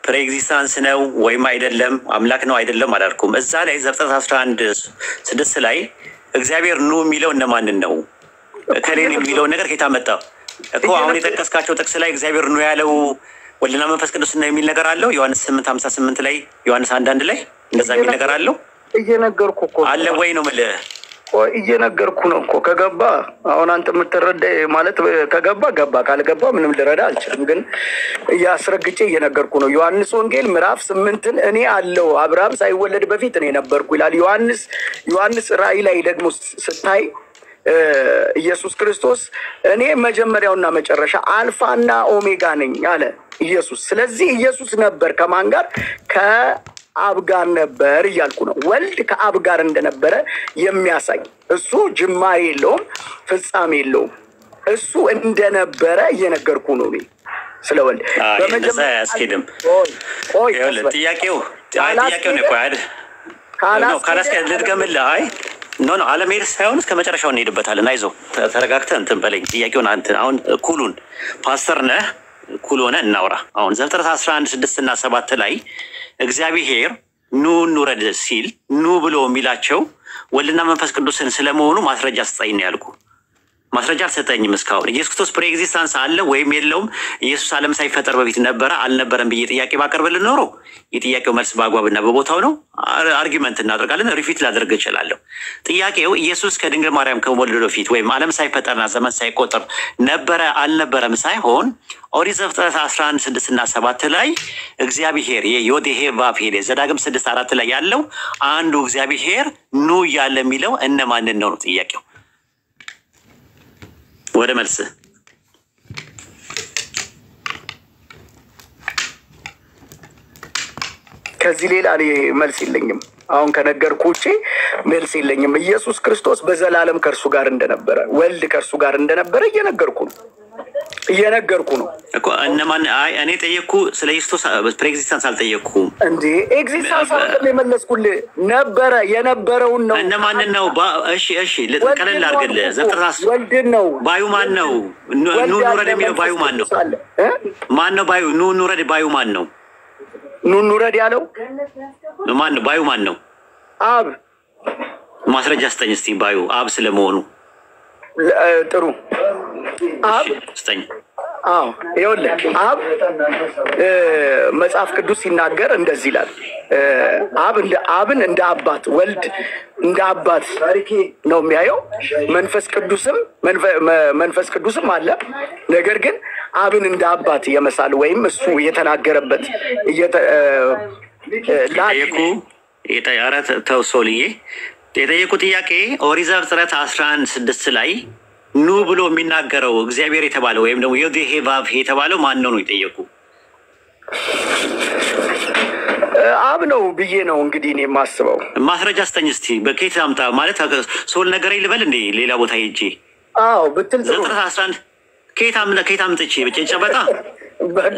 ፕሬኤግዚስታንስ ነው ወይም አይደለም አምላክ ነው አይደለም አላልኩም። እዛ ላይ ዘፍጥረት 11:6 ላይ እግዚአብሔር ኑ የሚለው እነማንን ነው? ከሌን የሚለውን ነገር ከየት አመጣ እኮ? አሁን የጠቀስካቸው ጥቅስ ላይ እግዚአብሔር ኑ ያለው ወልድና መንፈስ ቅዱስ ነው የሚል ነገር አለው። ዮሐንስ 8:58 ላይ ዮሐንስ 1:1 ላይ እንደዛ የሚል ነገር አለው። እየነገርኩ እኮ አለ ወይ ነው የምልህ። እየነገርኩ ነው እኮ ከገባ አሁን አንተ የምትረዳ ማለት ከገባ ገባ፣ ካልገባ ምንም ልረዳ አልችልም። ግን እያስረግጬ እየነገርኩ ነው። ዮሐንስ ወንጌል ምዕራፍ 8 እኔ አለው አብርሃም ሳይወለድ በፊት እኔ ነበርኩ ይላል ዮሐንስ ራእይ ላይ ደግሞ ስታይ ኢየሱስ ክርስቶስ እኔ መጀመሪያውና መጨረሻ አልፋና ኦሜጋ ነኝ አለ ኢየሱስ። ስለዚህ ኢየሱስ ነበር ከማን ጋር? ከአብ ጋር ነበር እያልኩ ነው። ወልድ ከአብ ጋር እንደነበረ የሚያሳይ እሱ ጅማሬ የለውም ፍጻሜ የለውም። እሱ እንደነበረ እየነገርኩ ነው እኔ ስለ ወልድ። በመጀመሪያ ያስኬድም ጥያቄው ነው ካላስኬድ ልድገምልህ። አይ ኖ አለመሄድ ሳይሆን እስከ መጨረሻው እንሄድበታለን። አይዞህ ተረጋግተህ እንትን በለኝ። ጥያቄውን አንተ አሁን ኩሉን ፓስተር ነህ፣ ኩል ሆነ እናውራ። አሁን ዘፍጥረት 11:6 እና 7 ላይ እግዚአብሔር ኑ እንውረድ ሲል ኑ ብሎ የሚላቸው ወልድና መንፈስ ቅዱስን ስለመሆኑ ማስረጃ ስጠኝ ነው ያልኩ። ማስረጃ አልሰጠኝም እስካሁን። ኢየሱስ ክርስቶስ ፕሬኤግዚስታንስ አለ ወይም የለውም፣ ኢየሱስ ዓለም ሳይፈጠር በፊት ነበረ አልነበረም ብዬ ጥያቄ ባቀርብልን ኖሮ የጥያቄው መልስ በአግባብና በቦታው ነው። አርጊመንት እናደርጋለን፣ ሪፊት ላደርግ እችላለሁ። ጥያቄው ኢየሱስ ከድንግል ማርያም ከመወለዱ በፊት ወይም ዓለም ሳይፈጠርና ዘመን ሳይቆጠር ነበረ አልነበረም ሳይሆን ኦሪት ዘፍጥረት 11:6 እና 7 ላይ እግዚአብሔር የዮዴሄ ቫቭሄ ዘዳግም 6:4 ላይ ያለው አንዱ እግዚአብሔር ኑ እያለ የሚለው እነማንን ነው ጥያቄው። ወደ መልስ ከዚህ ሌላ መልስ የለኝም። አሁን ከነገርኩ ውጪ መልስ የለኝም። ኢየሱስ ክርስቶስ በዘላለም ከእርሱ ጋር እንደነበረ ወልድ ከእርሱ ጋር እንደነበረ እየነገርኩ ነው እኮ እነማን? አይ እኔ ጠየቅኩ ስለ ኢየሱስ ፕሬኤግዚስታንስ አልጠየቅኩም እንዴ። ኤግዚስታንስ አይደለም የመለስኩልህ፣ ነበረ የነበረውን ነው። እነማንን ነው? እሺ ቀለል አድርግልህ። ዘፍጥረት ወልድን ነው። ባዩ ማን ነው? ኑ እንውረድ የሚለው ባዩ ማን ነው? ማን ነው ባዩ? ኑ እንውረድ ባዩ ማን ነው? ኑ እንውረድ ያለው ማን ነው? ባዩ ማን ነው? አብ። ማስረጃ ስጠኝ እስቲ ባዩ አብ ስለመሆኑ። ጥሩ አብ ስጠኝ። ይኸውልህ አብ መጽሐፍ ቅዱስ ሲናገር እንደዚህ ይላል። አብን እንደ አባት ወልድ እንደ አባት ነው የሚያየው። መንፈስ ቅዱስም አለ። ነገር ግን አብን እንደ አባት የመሳል ወይም እሱ የተናገረበት ተው ሶልዬ የጠየቁ ጥያቄ ኦሪት ዘፍጥረት 11:6 ላይ ኑ ብሎ የሚናገረው እግዚአብሔር የተባለው ወይም ደግሞ ዮዴሄ ቫቭሄ የተባለው ማን ነው የጠየቁ? አብ ነው ብዬ ነው እንግዲህ እኔ የማስበው። ማስረጃ ስጠኝ እስቲ። በኬት አምጣ ማለት ሶል ነገር ልበል እንዴ? ሌላ ቦታ ሄጄ ብትል ዘፍጥረት 11 ኬት አምጥቼ ጨበጣ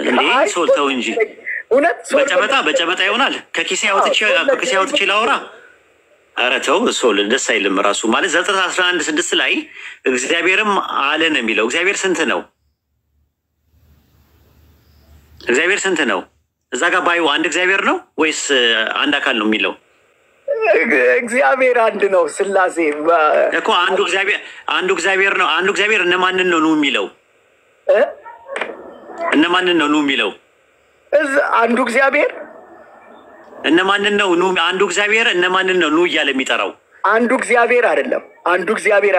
እንዴ? ሶል ተው እንጂ በጨበጣ ይሆናል። ከኪሴ አውጥቼ ላውራ? ኧረ ተው ሶል ደስ አይልም። ራሱ ማለት ዘፍጥረት 11:6 ላይ እግዚአብሔርም አለ ነው የሚለው። እግዚአብሔር ስንት ነው? እግዚአብሔር ስንት ነው? እዛ ጋር ባዩ አንድ እግዚአብሔር ነው ወይስ አንድ አካል ነው የሚለው? እግዚአብሔር አንድ ነው። ስላሴ እኮ አንዱ እግዚአብሔር ነው። አንዱ እግዚአብሔር እነማንን ነው ኑ የሚለው? እነማንን ነው ኑ የሚለው? አንዱ እግዚአብሔር እነማንን ነው ኑ? አንዱ እግዚአብሔር እነማንን ነው ኑ እያለ የሚጠራው? አንዱ እግዚአብሔር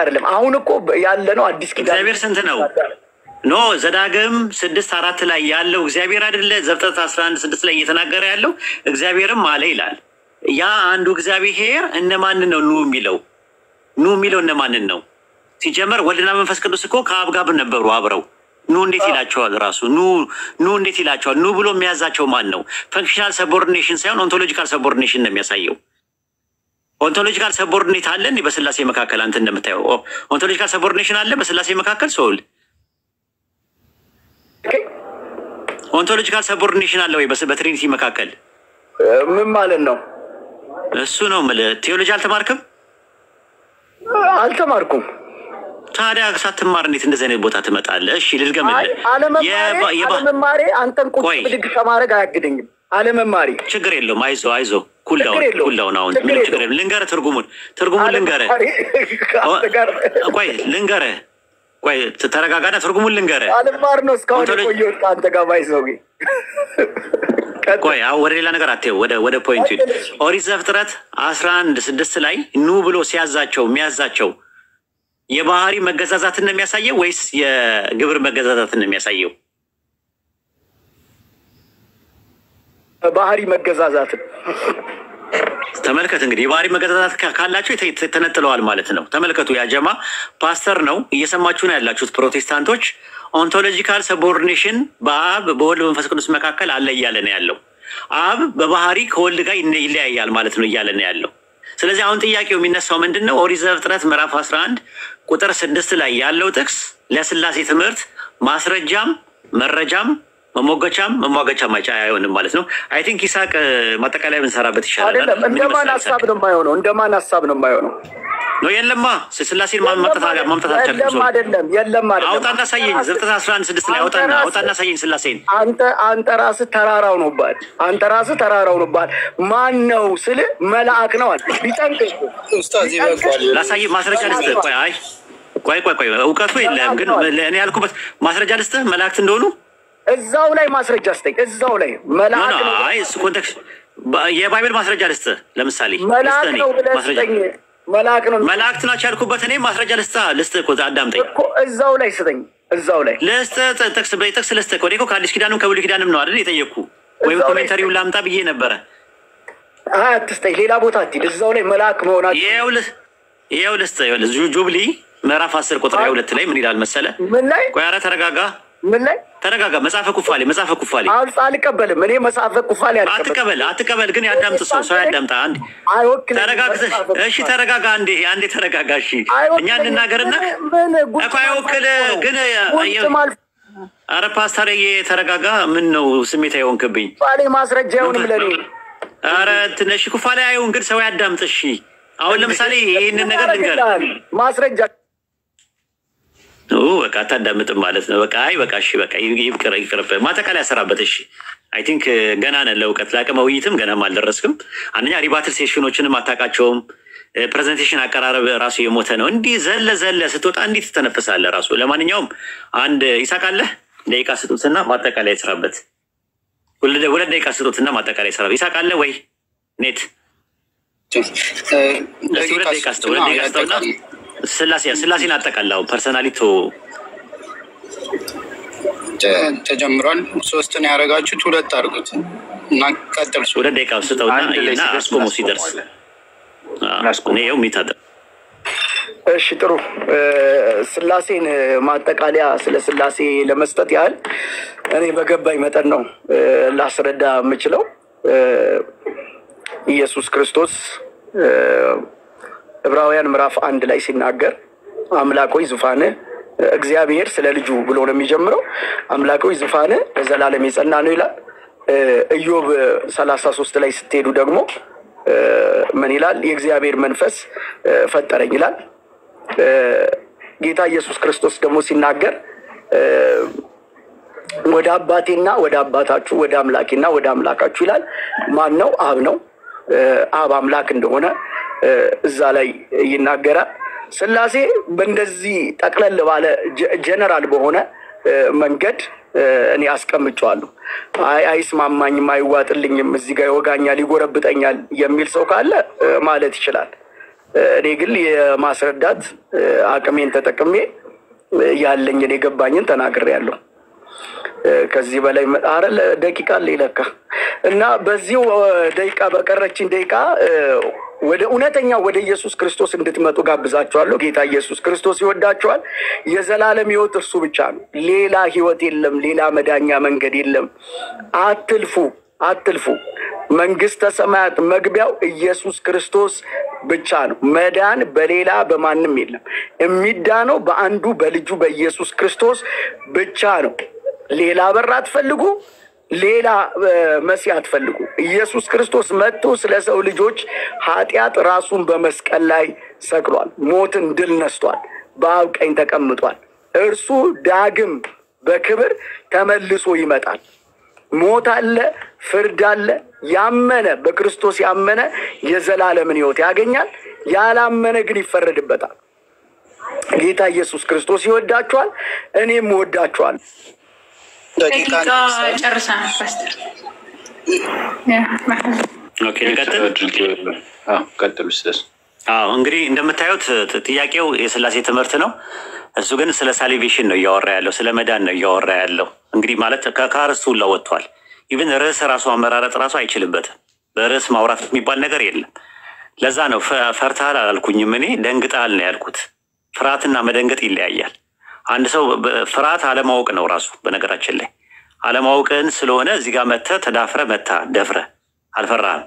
አይደለም። አሁን እኮ ያለ ነው አዲስ ኪዳን። እግዚአብሔር ስንት ነው? ኖ ዘዳግም 6:4 ላይ ያለው እግዚአብሔር አይደለ? ዘፍጥረት 11:6 ላይ እየተናገረ ያለው እግዚአብሔርም አለ ይላል። ያ አንዱ እግዚአብሔር እነማንን ነው ኑ የሚለው? ኑ የሚለው እነማንን ነው? ሲጀመር ወልድና መንፈስ ቅዱስ እኮ ከአብ ጋር ነበሩ አብረው። ኑ እንዴት ይላቸዋል? ራሱ ኑ እንዴት ይላቸዋል? ኑ ብሎ የሚያዛቸው ማን ነው? ፈንክሽናል ሰቦርዲኔሽን ሳይሆን ኦንቶሎጂካል ሰቦርዲኔሽን ነው የሚያሳየው። ኦንቶሎጂካል ሰቦርዲኔት አለ በስላሴ መካከል። አንተ እንደምታየው ኦንቶሎጂካል ሰቦርዲኔሽን አለ በስላሴ መካከል። ሰውል ኦንቶሎጂካል ሰቦርዲኔሽን አለ ወይ በትሪኒቲ መካከል? ምን ማለት ነው እሱ? ነው ማለት ቴዎሎጂ አልተማርክም? አልተማርኩም። ታዲያ ሳትማር እንዴት እንደዚህ አይነት ቦታ ትመጣለህ? እሺ ልድገምልህ። አለመማሬ አንተን ቁጭ ብድግ ከማድረግ አያግደኝም። አለመማሬ ችግር የለውም። አይዞህ ኩልዳውን አሁን ምን ችግር የለም። ልንገርህ ትርጉሙን ልንገርህ። ቆይ ተረጋጋና ትርጉሙን ልንገርህ። አልማር ነው እስካሁን የቆየሁት ከአንተ ጋር ባይዘው። ቆይ ወደ ሌላ ነገር አትየው፣ ወደ ፖይንቱ። ኦሪት ዘፍጥረት 11:6 ላይ ኑ ብሎ ሲያዛቸው የሚያዛቸው የባህሪ መገዛዛትን ነው የሚያሳየው ወይስ የግብር መገዛዛትን ነው የሚያሳየው? ባህሪ መገዛዛትን። ተመልከት እንግዲህ የባህሪ መገዛዛት ካላቸው ተነጥለዋል ማለት ነው። ተመልከቱ፣ ያጀማ ፓስተር ነው እየሰማችሁ ነው ያላችሁት ፕሮቴስታንቶች። ኦንቶሎጂካል ሰቦርዲኔሽን በአብ በወልድ በመንፈስ ቅዱስ መካከል አለ እያለ ነው ያለው። አብ በባህሪ ከወልድ ጋር ይለያያል ማለት ነው እያለ ነው ያለው። ስለዚህ አሁን ጥያቄው የሚነሳው ምንድን ነው? ኦሪት ዘፍጥረት ምዕራፍ 11 ቁጥር 6 ላይ ያለው ጥቅስ ለስላሴ ትምህርት ማስረጃም መረጃም መሟገቻም አይሆንም ማለት ነው። አይ ቲንክ ይስሐቅ ማጠቃለያ ብንሰራበት ይሻላል። እንደማን ሀሳብ ነው የማይሆነው? እንደማን ሀሳብ ነው የማይሆነው? ነው የለማ ስላሴን ማምጣት አልቻልኩም። የለም አውጣና ሳየኝ። ዘፍጥረት 11:6 ላይ አውጣና ሳየኝ ስላሴን። አንተ ራስህ ተራራው ነው ባል ማን ነው ስል መልአክ ነው አለ። ቢጨንቅህ ኡስታዝ ይበቃል። ላሳይ ማስረጃ ልስጥህ። ቆይ እውቀቱ የለም ግን እኔ ያልኩበት ማስረጃ ልስጥህ መላእክት እንደሆኑ እዛው ላይ ማስረጃ ስጠኝ። እዛው ላይ መልአክ ነው። አይ እሱ ኮንቴክስት የባይብል ማስረጃ ልስጥህ። ለምሳሌ መልአክ ነው ብለህ ስጠኝ። መላእክት ናቸው ያልኩበት እኔ ማስረጃ ልስጥህ እኮ አዳምጠኝ እኮ እዛው ላይ ስጠኝ። እዛው ላይ ልስጥህ ጥቅስ ልስጥህ እኮ ከአዲስ ኪዳንም ከብሉይ ኪዳንም ነው አይደል የጠየቅኩህ? ወይም ኮሜንታሪውን ላምጣ ብዬ ነበረ። አትስጠኝ፣ ሌላ ቦታ አትሂድ። እዛው ላይ መልአክ መሆናቸው ይኸው ልስጥህ። ጁብሊ ምዕራፍ 10 ቁጥር 22 ላይ ምን ይላል መሰለህ? ምን ላይ? ቆይ ኧረ ተረጋጋ። ምን ላይ? ተረጋጋ። መጽሐፈ ኩፋሌ አልቀበልም። እኔ መጽሐፈ ኩፋሌ አትቀበል። ግን ያዳምጥ፣ ሰው ያዳምጣ። አንዴ ተረጋግተህ እሺ፣ ተረጋጋ። አንዴ ተረጋጋ። እሺ እኛ እንናገርና እኮ አይወክልህ ግን ኧረ ፓስተር ተረጋጋ። ምን ነው ስሜት አይሆንክብኝ? ኩፋሌ ማስረጃ አይሆንም ለኔ። ኧረ ትንሽ ኩፋሌ አይሆን ግን ሰው ያዳምጥ። እሺ አሁን ለምሳሌ ይህንን ነገር ልንገርህ ማስረጃ በቃ አታዳምጥም ማለት ነው። እሺ ይቅርብ። ማጠቃለያ ያሰራበት። እሺ አይ ቲንክ ገና ነን ለእውቀት ለአቅመ ውይይትም ገናም አልደረስክም። አንደኛ ሪባትል ሴሽኖችንም አታውቃቸውም። ፕሬዘንቴሽን አቀራረብ ራሱ የሞተ ነው። እንዲህ ዘለ ስትወጣ እንዲህ ትተነፍሳለህ ራሱ። ለማንኛውም አንድ ይስሐቅ አለህ ደቂቃ ስጡትና ማጠቃለያ ይሰራበት። 2 ደቂቃ ስጡትና ማጠቃለያ ይሰራበት። ይስሐቅ አለ ወይ? ኔት 2 ደቂቃ ስጡና ስላሴን አጠቃላው ፐርሰናሊቶ ተጀምሯል። 3 ነው ያደረጋችሁት፣ 2 አድርጉት እና ቀጥል። 2 ደቂቃ ስጠውና አስቆሞ ሲደርስ ይኸው ሚታደ። እሺ ጥሩ። ስላሴን ማጠቃለያ ስለ ስላሴ ለመስጠት ያህል እኔ በገባኝ መጠን ነው ላስረዳ የምችለው። ኢየሱስ ክርስቶስ ዕብራውያን ምዕራፍ 1 ላይ ሲናገር አምላክ ሆይ ዙፋንህ እግዚአብሔር ስለ ልጁ ብሎ ነው የሚጀምረው። አምላክ ሆይ ዙፋንህ ለዘላለም የጸና ነው ይላል። ኢዮብ 33 ላይ ስትሄዱ ደግሞ ምን ይላል? የእግዚአብሔር መንፈስ ፈጠረኝ ይላል። ጌታ ኢየሱስ ክርስቶስ ደግሞ ሲናገር ወደ አባቴና ወደ አባታችሁ ወደ አምላኬና ወደ አምላካችሁ ይላል። ማን ነው? አብ ነው። አብ አምላክ እንደሆነ እዛ ላይ ይናገራል። ስላሴ በእንደዚህ ጠቅለል ባለ ጀነራል በሆነ መንገድ እኔ አስቀምጨዋለሁ። አይስማማኝም፣ አይዋጥልኝም፣ እዚህ ጋር ይወጋኛል፣ ይጎረብጠኛል የሚል ሰው ካለ ማለት ይችላል። እኔ ግን የማስረዳት አቅሜን ተጠቅሜ ያለኝን የገባኝን ተናግሬያለሁ። ከዚህ በላይ ደቂቃ ለይለካ እና በዚሁ ደቂቃ በቀረችን ደቂቃ ወደ እውነተኛው ወደ ኢየሱስ ክርስቶስ እንድትመጡ ጋብዛችኋለሁ። ጌታ ኢየሱስ ክርስቶስ ይወዳችኋል። የዘላለም ሕይወት እርሱ ብቻ ነው። ሌላ ሕይወት የለም። ሌላ መዳኛ መንገድ የለም። አትልፉ። መንግስተ ሰማያት መግቢያው ኢየሱስ ክርስቶስ ብቻ ነው። መዳን በሌላ በማንም የለም። የሚዳነው በአንዱ በልጁ በኢየሱስ ክርስቶስ ብቻ ነው። ሌላ በር አትፈልጉ፣ ሌላ መሲህ አትፈልጉ። ኢየሱስ ክርስቶስ መጥቶ ስለ ሰው ልጆች ኃጢአት ራሱን በመስቀል ላይ ሰቅሏል። ሞትን ድል ነስቷል። በአብ ቀኝ ተቀምጧል። እርሱ ዳግም በክብር ተመልሶ ይመጣል። ሞት አለ፣ ፍርድ አለ። ያመነ በክርስቶስ ያመነ የዘላለምን ሕይወት ያገኛል። ያላመነ ግን ይፈረድበታል። ጌታ ኢየሱስ ክርስቶስ ይወዳችኋል፣ እኔም እወዳችኋል። ደቂቃ ጨርሰናል ፓስተር። ቀጥሉ ስተስ። እንግዲህ እንደምታዩት ጥያቄው የስላሴ ትምህርት ነው። እሱ ግን ስለ ሳሊቬሽን ነው እያወራ ያለው፣ ስለ መዳን ነው እያወራ ያለው። እንግዲህ ማለት ከአርስቱ ሁላ ወጥቷል። ኢቭን ርዕስ ራሱ አመራረጥ ራሱ አይችልበትም። በርዕስ ማውራት የሚባል ነገር የለም። ለዛ ነው ፈርታል አላልኩኝም፣ እኔ ደንግጣል ነው ያልኩት። ፍርሃትና መደንገጥ ይለያያል። አንድ ሰው ፍርሃት አለማወቅ ነው ራሱ። በነገራችን ላይ አለማወቅን ስለሆነ እዚህ ጋር መጥተህ ተዳፍረ መታ ደፍረ አልፈራህም።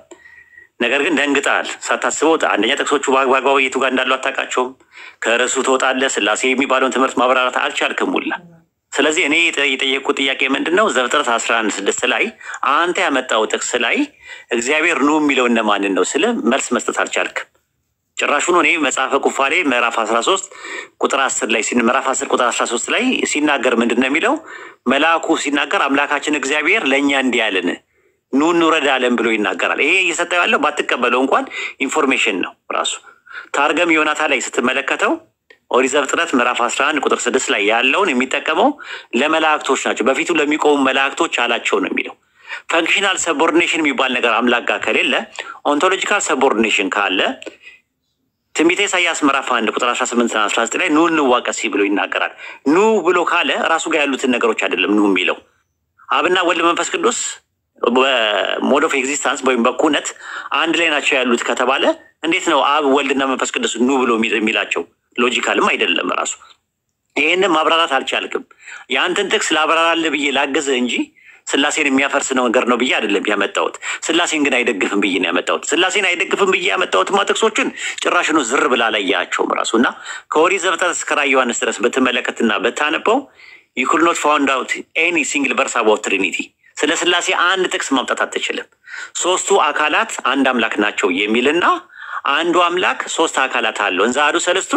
ነገር ግን ደንግጣል ሳታስበው። አንደኛ ጥቅሶቹ በአግባቡ የቱ ጋር እንዳሉ አታውቃቸውም። ከርዕሱ ትወጣለህ። ስላሴ የሚባለውን ትምህርት ማብራራት አልቻልክም ሁላ። ስለዚህ እኔ የጠየቅኩት ጥያቄ ምንድን ነው? ዘፍጥረት 11:6 ላይ አንተ ያመጣው ጥቅስ ላይ እግዚአብሔር ኑ የሚለው እነማንን ነው ስለ መልስ መስጠት አልቻልክም። ጭራሹን እኔ መጽሐፈ ኩፋሌ ምዕራፍ 13 ቁጥር 10 ላይ ምዕራፍ 10 ቁጥር 13 ላይ ሲናገር ምንድን ነው የሚለው? መልአኩ ሲናገር አምላካችን እግዚአብሔር ለእኛ እንዲህ ያለን ኑ እንውረድ አለን ብሎ ይናገራል። ይሄ እየሰጠው ያለው ባትቀበለው እንኳን ኢንፎርሜሽን ነው ራሱ። ታርገም ዮናታ ላይ ስትመለከተው ኦሪት ዘፍጥረት ምዕራፍ 11 ቁጥር 6 ላይ ያለውን የሚጠቀመው ለመላእክቶች ናቸው። በፊቱ ለሚቆሙ መላእክቶች አላቸው ነው የሚለው። ፈንክሽናል ሰቦርዲኔሽን የሚባል ነገር አምላክ ጋር ከሌለ፣ ኦንቶሎጂካል ሰቦርዲኔሽን ካለ ትንቢተ ኢሳይያስ ምዕራፍ 1 ቁጥር 18-19 ላይ ኑ እንዋቀስ ብሎ ይናገራል። ኑ ብሎ ካለ ራሱ ጋር ያሉትን ነገሮች አይደለም ኑ የሚለው። አብና ወልድ መንፈስ ቅዱስ በሞድ ኦፍ ኤግዚስታንስ ወይም በኩነት አንድ ላይ ናቸው ያሉት ከተባለ እንዴት ነው አብ ወልድና መንፈስ ቅዱስ ኑ ብሎ የሚላቸው? ሎጂካልም አይደለም ራሱ። ይህንን ማብራራት አልቻልክም። የአንተን ጥቅስ ላብራራልህ ብዬ ላገዝህ እንጂ ስላሴን የሚያፈርስ ነገር ነው ብዬ አይደለም ያመጣሁት። ስላሴን ግን አይደግፍም ብዬ ነው ያመጣሁት። ስላሴን አይደግፍም ብዬ ያመጣሁት ጥቅሶችን ጭራሽኑ ዝር ብላ ላያቸውም ራሱ እና ከኦሪት ዘፍጥረት እስከ ራዕየ ዮሐንስ ድረስ ብትመለከትና ብታነበው you could not find out any single verse about Trinity። ስለ ስላሴ አንድ ጥቅስ ማምጣት አትችልም። ሶስቱ አካላት አንድ አምላክ ናቸው የሚልና አንዱ አምላክ ሶስት አካላት አለው። እንዘ አሐዱ ሰለስቱ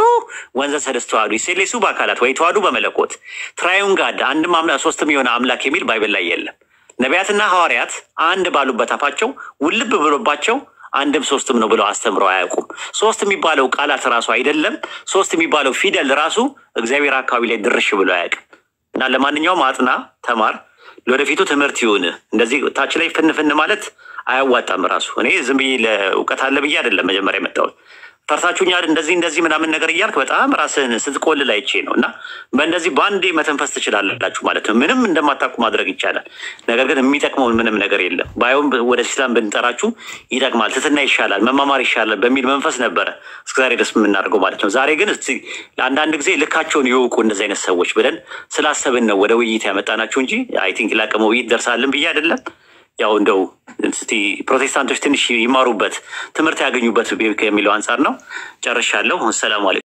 ወንዘ ሰለስቱ አሐዱ ይሴሌሱ በአካላት ወይ ተዋሕዱ በመለኮት ትራዩን ጋድ አንድም አምላክ ሶስትም የሆነ አምላክ የሚል ባይብል ላይ የለም። ነቢያትና ሐዋርያት አንድ ባሉበት አፋቸው ውልብ ብሎባቸው አንድም ሶስትም ነው ብለው አስተምረው አያውቁም። ሶስት የሚባለው ቃላት ራሱ አይደለም። ሶስት የሚባለው ፊደል ራሱ እግዚአብሔር አካባቢ ላይ ድርሽ ብሎ አያውቅም። እና ለማንኛውም አጥና፣ ተማር፣ ለወደፊቱ ትምህርት ይሁን። እንደዚህ ታች ላይ ፍንፍን ማለት አያዋጣም ራሱ። እኔ ዝም ብዬ ለእውቀት አለ ብዬ አይደለም መጀመሪያ የመጣሁት። ፈርታችሁኛል እንደዚህ ምናምን ነገር እያልክ በጣም ራስህን ስትቆልል አይቼ ነው። እና በእንደዚህ በአንዴ መተንፈስ ትችላላችሁ ማለት ነው። ምንም እንደማታውቁ ማድረግ ይቻላል። ነገር ግን የሚጠቅመው ምንም ነገር የለም። ባይሆን ወደ ኢስላም ብንጠራችሁ ይጠቅማል፣ ትትና ይሻላል፣ መማማር ይሻላል በሚል መንፈስ ነበረ እስከዛሬ ድረስ የምናደርገው ማለት ነው። ዛሬ ግን ለአንዳንድ ጊዜ ልካቸውን ይወቁ እንደዚህ አይነት ሰዎች ብለን ስላሰብን ነው ወደ ውይይት ያመጣናችሁ እንጂ አይ ቲንክ ላቀመ ውይይት ደርሳለን ብዬ አይደለም። ያው እንደው እስቲ ፕሮቴስታንቶች ትንሽ ይማሩበት ትምህርት ያገኙበት የሚለው አንጻር ነው። ጨርሻለሁ። ሰላም አለይኩም።